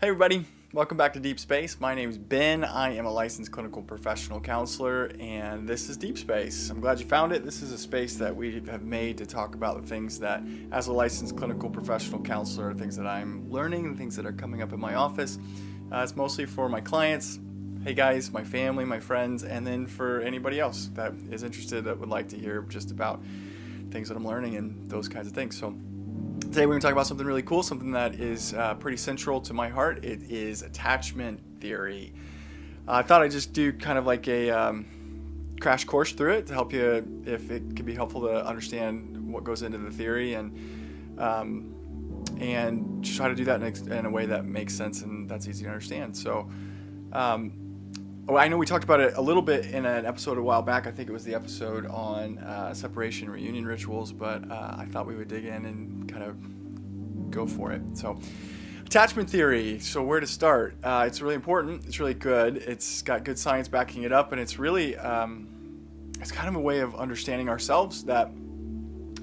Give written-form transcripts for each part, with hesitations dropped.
Hey everybody, welcome back to Deep Space. My name is Ben. I am a licensed clinical professional counselor, and this is Deep Space. I'm glad you found it. This is a space that we have made to talk about the things that, as a licensed clinical professional counselor, things that I'm learning and things that are coming up in my office. It's mostly for my clients, hey guys, my family, my friends, and then for anybody else that is interested that would like to hear just about things that I'm learning and those kinds of things. So today we're going to talk about something really cool, something that is pretty central to my heart. It is attachment theory. I thought I'd just do kind of like a crash course through it to help you, if it could be helpful to understand what goes into the theory, and just try to do that in a way that makes sense and that's easy to understand. So I know we talked about it a little bit in an episode a while back. I think it was the episode on separation reunion rituals, but I thought we would dig in and kind of go for it. So attachment theory. So where to start? It's really important. It's really good. It's got good science backing it up, and it's really it's kind of a way of understanding ourselves that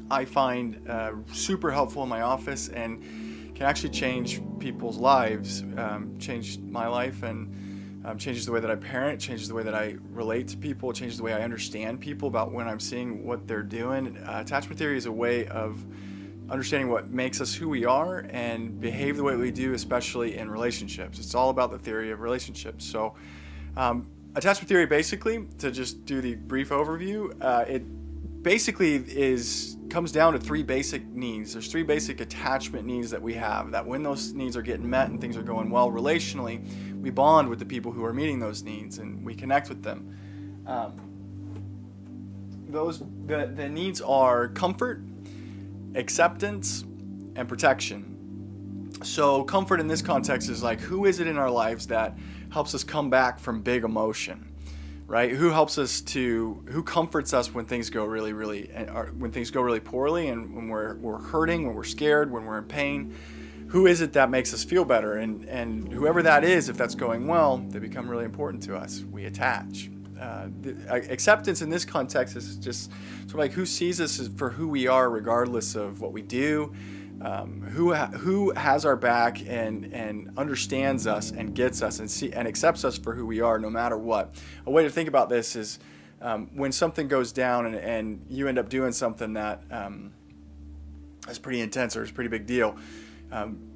I find super helpful in my office and can actually change people's lives, change my life, and changes the way that I parent, changes the way that I relate to people, changes the way I understand people about when I'm seeing what they're doing. Attachment theory is a way of understanding what makes us who we are and behave the way we do, especially in relationships. It's all about the theory of relationships. So attachment theory, basically, to just do the brief overview, it basically comes down to three basic needs. There's three basic attachment needs that we have, that when those needs are getting met and things are going well relationally, we bond with the people who are meeting those needs and we connect with them. The needs are comfort, acceptance, and protection. So comfort in this context is like, who is it in our lives that helps us come back from big emotion? Right? Who comforts us when things go really poorly, and when we're hurting, when we're scared, when we're in pain? Who is it that makes us feel better? And whoever that is, if that's going well, they become really important to us. We attach. Acceptance in this context is just sort of like who sees us for who we are, regardless of what we do. Who has our back and understands us and gets us and accepts us for who we are, no matter what. A way to think about this is when something goes down and you end up doing something that is pretty intense or is a pretty big deal.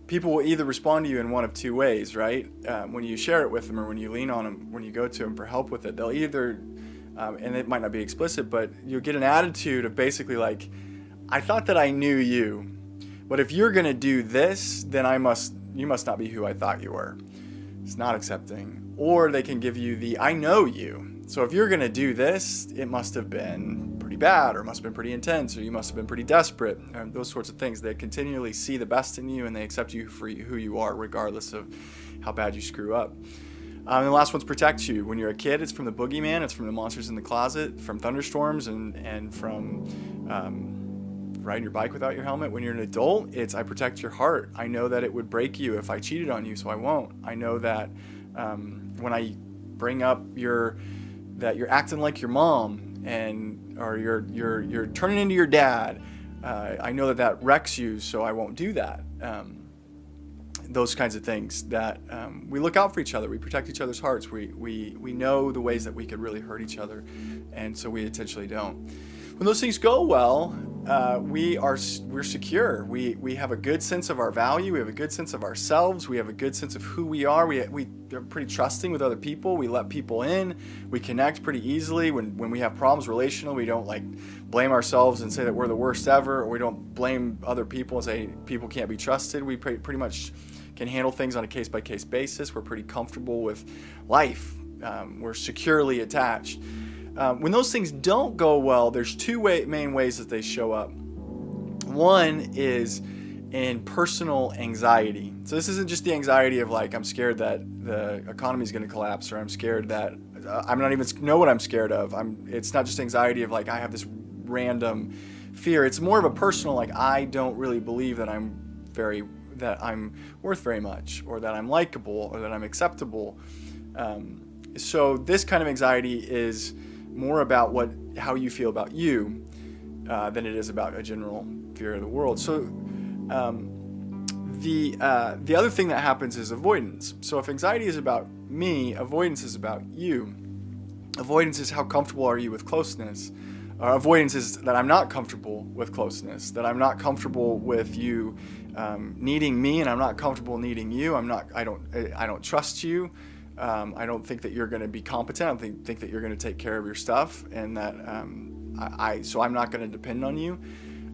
People will either respond to you in one of two ways, right? When you share it with them or when you lean on them, when you go to them for help with it, they'll either, and it might not be explicit, but you'll get an attitude of basically like, I thought that I knew you, but if you're going to do this, then you must not be who I thought you were. It's not accepting. Or they can give you the, I know you. So if you're going to do this, it must have been pretty bad, or must have been pretty intense, or you must have been pretty desperate, those sorts of things. They continually see the best in you and they accept you for who you are, regardless of how bad you screw up. And the last one's protect you. When you're a kid, it's from the boogeyman, it's from the monsters in the closet, from thunderstorms, and from riding your bike without your helmet. When you're an adult, it's I protect your heart. I know that it would break you if I cheated on you, so I won't. I know that when I bring up that you're acting like your mom or you're turning into your dad, I know that wrecks you, so I won't do that. Those kinds of things that we look out for each other. We protect each other's hearts. We know the ways that we could really hurt each other, and so we intentionally don't. When those things go well, we're secure. We have a good sense of our value. We have a good sense of ourselves. We have a good sense of who we are. We are pretty trusting with other people. We let people in. We connect pretty easily. When we have problems relational, we don't like blame ourselves and say that we're the worst ever, or we don't blame other people and say people can't be trusted. We pretty much can handle things on a case-by-case basis. We're pretty comfortable with life. We're securely attached. When those things don't go well, there's two main ways that they show up. One is in personal anxiety. So this isn't just the anxiety of like, I'm scared that the economy is going to collapse, or I'm scared that I'm not even know what I'm scared of. It's not just anxiety of like, I have this random fear. It's more of a personal, like, I don't really believe that I'm worth very much, or that I'm likable, or that I'm acceptable. So this kind of anxiety is more about how you feel about you than it is about a general fear of the world. So the other thing that happens is avoidance. So if anxiety is about me, avoidance is about you. Avoidance is how comfortable are you with closeness. Avoidance is that I'm not comfortable with closeness, that I'm not comfortable with you needing me, and I'm not comfortable needing you. I don't trust you. I don't think that you're going to be competent. I don't think that you're going to take care of your stuff, and that so I'm not going to depend on you.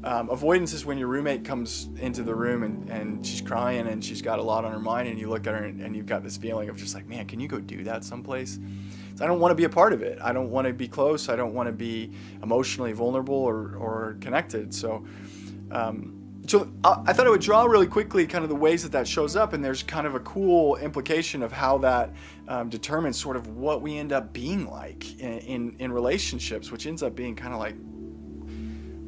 Avoidance is when your roommate comes into the room and she's crying and she's got a lot on her mind, and you look at her and you've got this feeling of just like, man, can you go do that someplace? So I don't want to be a part of it. I don't want to be close. I don't want to be emotionally vulnerable or connected. So I thought I would draw really quickly kind of the ways that shows up, and there's kind of a cool implication of how that determines sort of what we end up being like in relationships, which ends up being kind of like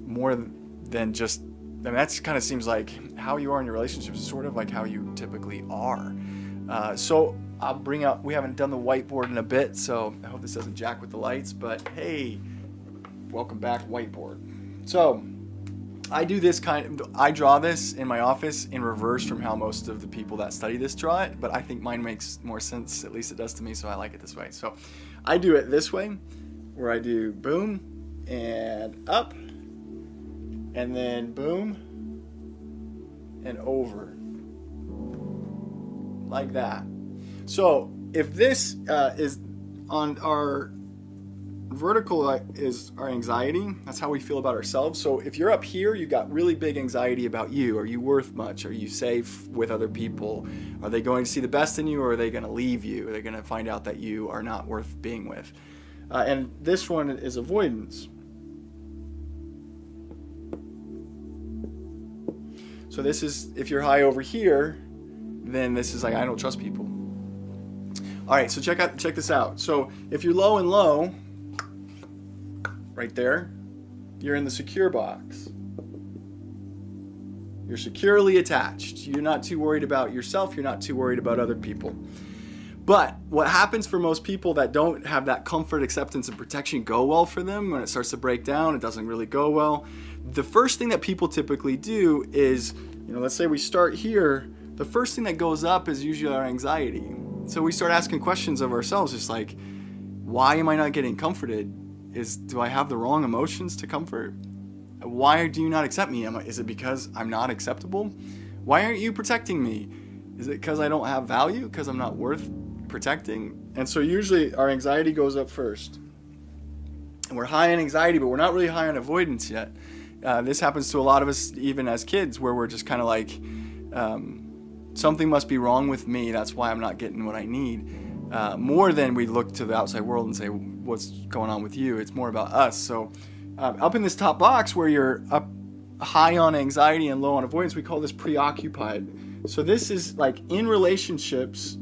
more than just, I mean, that kind of seems like how you are in your relationships is sort of like how you typically are. So I'll bring out, we haven't done the whiteboard in a bit, so I hope this doesn't jack with the lights, but hey, welcome back, whiteboard. So I do this I draw this in my office in reverse from how most of the people that study this draw it, but I think mine makes more sense, at least it does to me, so I like it this way. So I do it this way, where I do boom and up, and then boom and over, like that. So if this is on our vertical is our anxiety, that's how we feel about ourselves. So if you're up here, you've got really big anxiety about you. Are you worth much? Are you safe with other people? Are they going to see the best in you, or are they going to leave you? Are they going to find out that you are not worth being with? And this one is avoidance. So this is, if you're high over here, then this is like, I don't trust people. All right, so check this out. So if you're low and low, right there, you're in the secure box. You're securely attached. You're not too worried about yourself. You're not too worried about other people. But what happens for most people that don't have that comfort, acceptance, and protection go well for them, when it starts to break down, it doesn't really go well. The first thing that people typically do is, let's say we start here, the first thing that goes up is usually our anxiety. So we start asking questions of ourselves, just like, why am I not getting comforted? Do I have the wrong emotions to comfort? Why do you not accept me? Is it because I'm not acceptable? Why aren't you protecting me? Is it because I don't have value? Because I'm not worth protecting? And so usually our anxiety goes up first. And we're high on anxiety, but we're not really high on avoidance yet. This happens to a lot of us even as kids, where we're just kind of like, something must be wrong with me. That's why I'm not getting what I need. More than we look to the outside world and say, what's going on with you? It's more about us. So up in this top box where you're up high on anxiety and low on avoidance, we call this preoccupied. So this is like in relationships,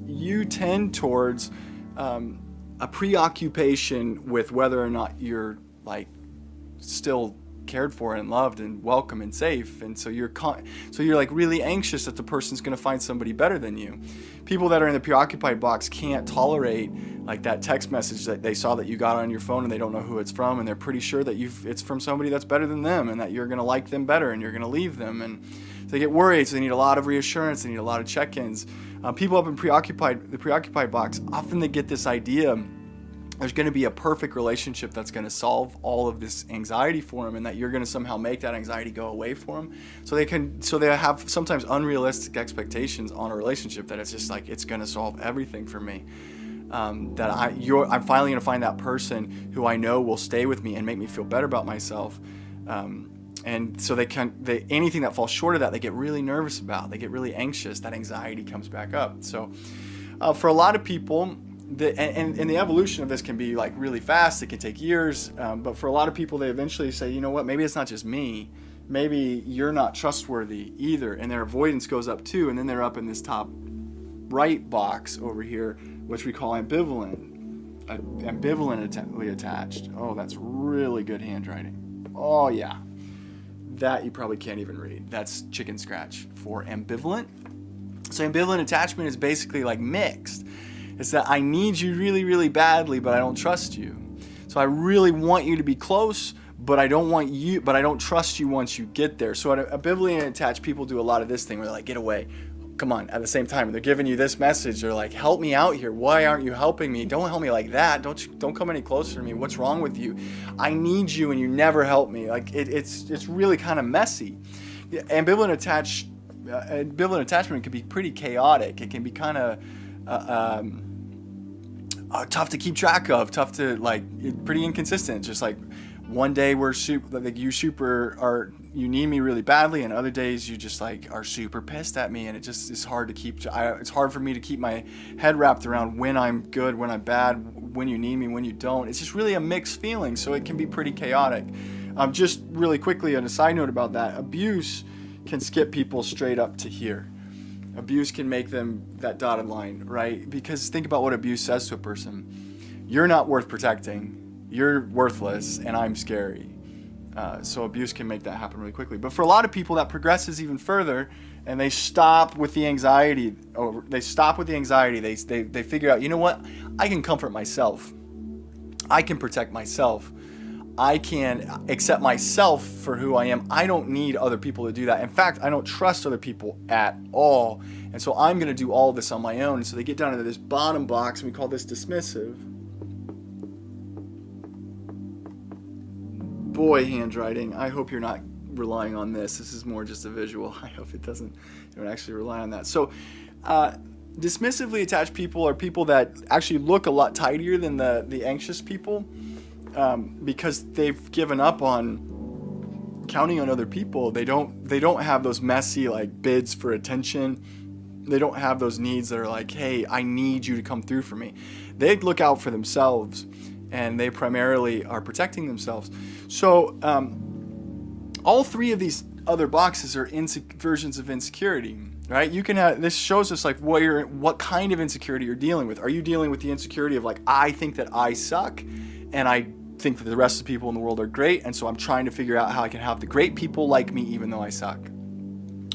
you tend towards a preoccupation with whether or not you're like still cared for and loved and welcome and safe, and so you're like really anxious that the person's going to find somebody better than you. People that are in the preoccupied box can't tolerate like that text message that they saw that you got on your phone and they don't know who it's from, and they're pretty sure that it's from somebody that's better than them and that you're going to like them better and you're going to leave them, and they get worried, so they need a lot of reassurance, they need a lot of check-ins. People up in the preoccupied box, often they get this idea there's going to be a perfect relationship that's going to solve all of this anxiety for them, and that you're going to somehow make that anxiety go away for them. So they have sometimes unrealistic expectations on a relationship that it's just like, it's going to solve everything for me. I'm finally going to find that person who I know will stay with me and make me feel better about myself. And so anything that falls short of that, they get really nervous about. They get really anxious. That anxiety comes back up. So for a lot of people, and the evolution of this can be like really fast. It can take years, but for a lot of people, they eventually say, you know what, maybe it's not just me. Maybe you're not trustworthy either, and their avoidance goes up too, and then they're up in this top right box over here, which we call ambivalently attached. Oh, that's really good handwriting. Oh yeah, that you probably can't even read. That's chicken scratch for ambivalent. So ambivalent attachment is basically like mixed. It's that I need you really, really badly, but I don't trust you. So I really want you to be close, but I don't trust you once you get there. So ambivalently attached people do a lot of this thing where they're like, get away. Come on. At the same time, they're giving you this message. They're like, help me out here. Why aren't you helping me? Don't help me like that. Don't come any closer to me. What's wrong with you? I need you and you never help me. Like it's really kind of messy. Ambivalent attachment can be pretty chaotic. It can be kind of tough to keep track of, pretty inconsistent. Just like one day you need me really badly, and other days you just like are super pissed at me, and it's hard to keep. It's hard for me to keep my head wrapped around when I'm good, when I'm bad, when you need me, when you don't. It's just really a mixed feeling, so it can be pretty chaotic. Just really quickly on a side note about that, abuse can skip people straight up to here. Abuse can make them that dotted line, right? Because think about what abuse says to a person. You're not worth protecting. You're worthless, and I'm scary. So abuse can make that happen really quickly. But for a lot of people, that progresses even further, and they stop with the anxiety. They figure out, you know what? I can comfort myself. I can protect myself. I can accept myself for who I am. I don't need other people to do that. In fact, I don't trust other people at all. And so I'm going to do all of this on my own. And so they get down into this bottom box, and we call this dismissive. Boy, handwriting. I hope you're not relying on this. This is more just a visual. I hope you don't actually rely on that. So dismissively attached people are people that actually look a lot tidier than the anxious people. Because they've given up on counting on other people. They don't have those messy like bids for attention. They don't have those needs that are like, hey, I need you to come through for me. They look out for themselves, and they primarily are protecting themselves. So all three of these other boxes are versions of insecurity, right? You can have, this shows us like what kind of insecurity you're dealing with. Are you dealing with the insecurity of like, I think that I suck, and I think that the rest of the people in the world are great, and so I'm trying to figure out how I can have the great people like me even though I suck?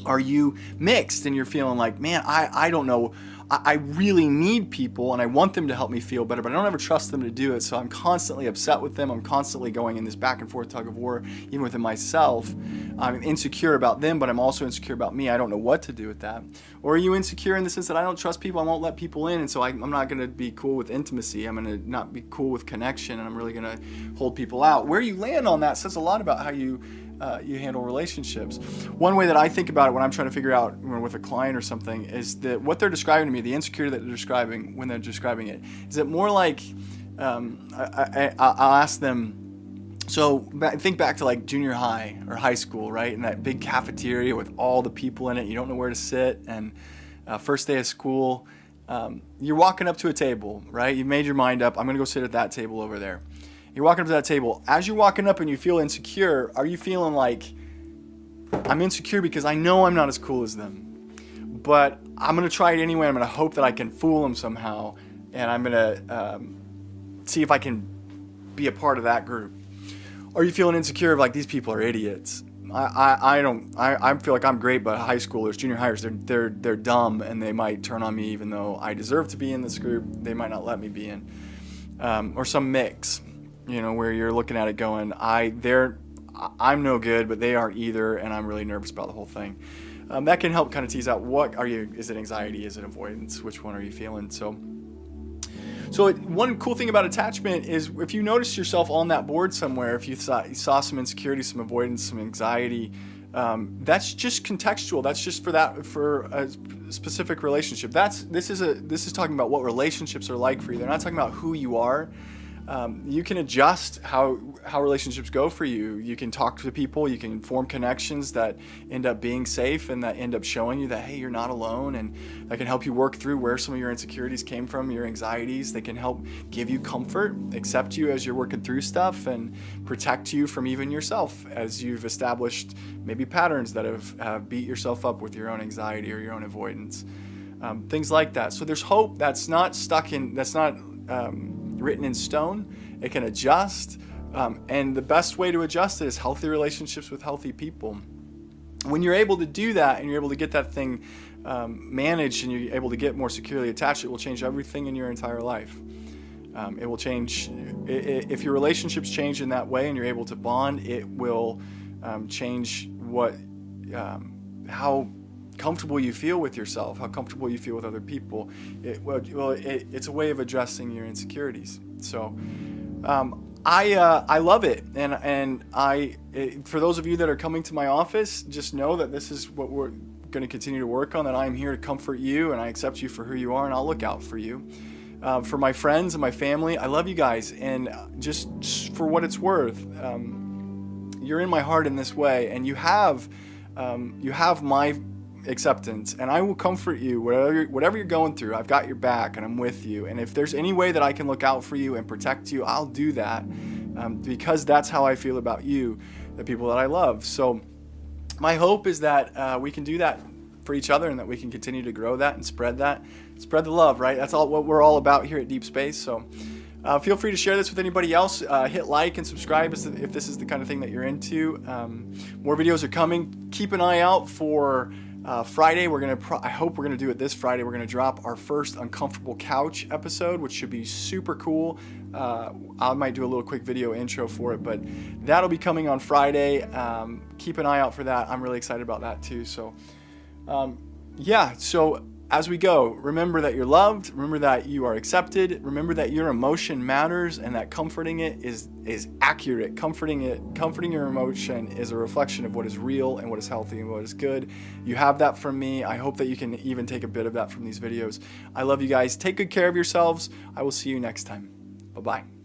Are you mixed and you're feeling like, man, I don't know, I really need people and I want them to help me feel better, but I don't ever trust them to do it, so I'm constantly upset with them. I'm constantly going in this back and forth tug of war, even within myself. I'm insecure about them, but I'm also insecure about me. I don't know what to do with that. Or are you insecure in the sense that I don't trust people, I won't let people in, and so I'm not going to be cool with intimacy, I'm going to not be cool with connection, and I'm really going to hold people out. Where you land on that says a lot about how you handle relationships. One way that I think about it when I'm trying to figure out with a client or something is that what they're describing to me, the insecurity that they're describing when they're describing it, is it more like, I'll ask them, so think back to like junior high or high school, right? In that big cafeteria with all the people in it, you don't know where to sit, and first day of school, you're walking up to a table, right? You've made your mind up, I'm going to go sit at that table over there. You're walking up to that table. As you're walking up and you feel insecure, are you feeling like, I'm insecure because I know I'm not as cool as them, but I'm going to try it anyway. I'm going to hope that I can fool them somehow, and I'm going to see if I can be a part of that group. Or are you feeling insecure of like, these people are idiots. I feel like I'm great, but high schoolers, junior hires, they're dumb, and they might turn on me even though I deserve to be in this group. They might not let me be in. Or some mix. Where you're looking at it going, I'm no good, but they aren't either, and I'm really nervous about the whole thing. That can help kind of tease out, is it anxiety, is it avoidance, which one are you feeling? So one cool thing about attachment is if you notice yourself on that board somewhere, if you saw some insecurity, some avoidance, some anxiety, that's just contextual. That's just for a specific relationship. This is talking about what relationships are like for you. They're not talking about who you are. You can adjust how relationships go for you. You can talk to people, you can form connections that end up being safe and that end up showing you that, hey, you're not alone, and that can help you work through where some of your insecurities came from, your anxieties. They can help give you comfort, accept you as you're working through stuff, and protect you from even yourself as you've established maybe patterns that have beat yourself up with your own anxiety or your own avoidance. Things like that. So there's hope that's not written in stone. It can adjust, and the best way to adjust it is healthy relationships with healthy people. When you're able to do that and you're able to get that thing managed and you're able to get more securely attached, it will change everything in your entire life. It will change. If your relationships change in that way and you're able to bond, it will change how comfortable you feel with yourself, how comfortable you feel with other people. It's a way of addressing your insecurities. So I love it, and for those of you that are coming to my office, just know that this is what we're going to continue to work on, that I'm here to comfort you, and I accept you for who you are, and I'll look out for you. For my friends and my family, I love you guys, and just for what it's worth, you're in my heart in this way, and you have my acceptance, and I will comfort you whatever you're going through. I've got your back, and I'm with you, and if there's any way that I can look out for you and protect you, I'll do that, because that's how I feel about you, the people that I love. So my hope is that we can do that for each other, and that we can continue to grow that and spread the love, right? That's all what we're all about here at Deep Space. So feel free to share this with anybody else. Hit like and subscribe if this is the kind of thing that you're into. More videos are coming. Keep an eye out for Friday. I hope we're gonna do it this Friday. We're gonna drop our first uncomfortable couch episode, which should be super cool. I might do a little quick video intro for it, but that'll be coming on Friday. Keep an eye out for that. I'm really excited about that too. So so as we go, remember that you're loved, remember that you are accepted, remember that your emotion matters, and that comforting it is accurate. Comforting your emotion is a reflection of what is real and what is healthy and what is good. You have that from me. I hope that you can even take a bit of that from these videos. I love you guys. Take good care of yourselves. I will see you next time. Bye-bye.